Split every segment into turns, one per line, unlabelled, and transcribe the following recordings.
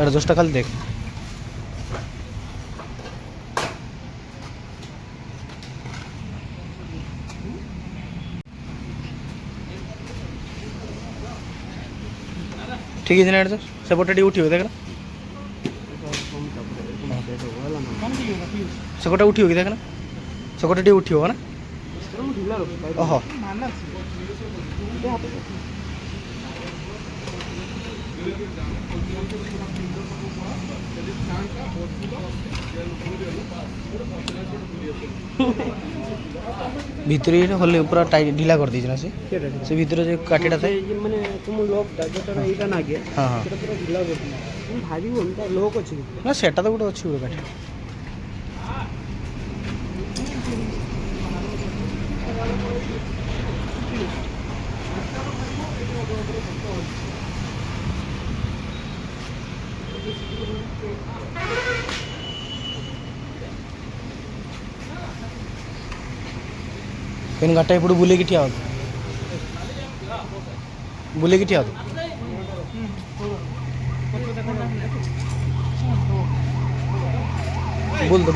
एडजस्टটা খালি দেখ। ठीक है एडजस्ट सेपटे टी उठियो देख ना सेकोटा उठियो कि देख ना सेकोटा टी उठियो ना ओहो ভিতরে হলে পুরো টাইট ঢিলা করে দিয়েছ না সে ভিতরে যে কাঠিটা থাকে
মানে তুম লোকটা যেটা এইটা নাগে
হ্যাঁ হ্যাঁ
সেটা পুরো ঢিলা করে দিই তুমি ভাবি ওটা লোক আছে
না সেটা তো গোটে ଅଛି গোটে কাঠি पेन गाटा ఇప్పుడు बुलेगी ठिया होता बुलेगी ठिया होता बोल दो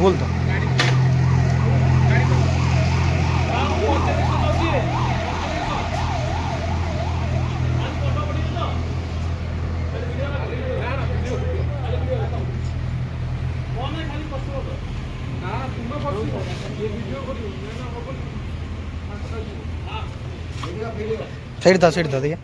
साइड था दिया